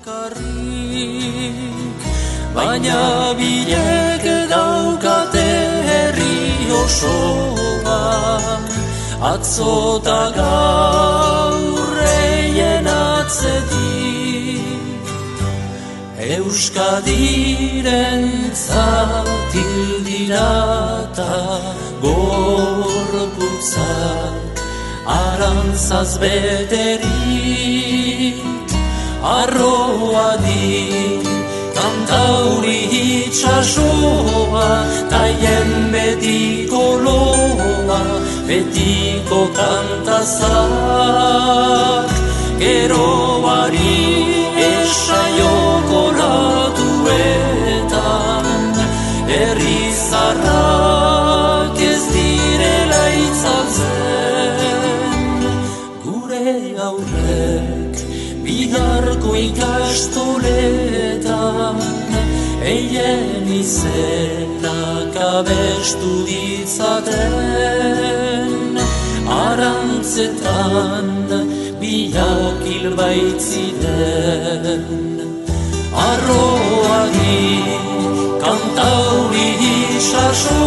bakarrik, baina bilek daukate herri osoa, atzota gaurreien atzetik. Euskadirentzat hildirata gorputzak arantzaz beterik, arroadi kantauri itxasoa, taien betiko loa, betiko kantazak, geroari esaioko latuetan, herri zarrak ez direla itzaltzen. Gure aurrek biharko ikastoletan, eien izenak abestu ditzaten, arantzetan biak hil baitziren. Arroagi kantauri isaso,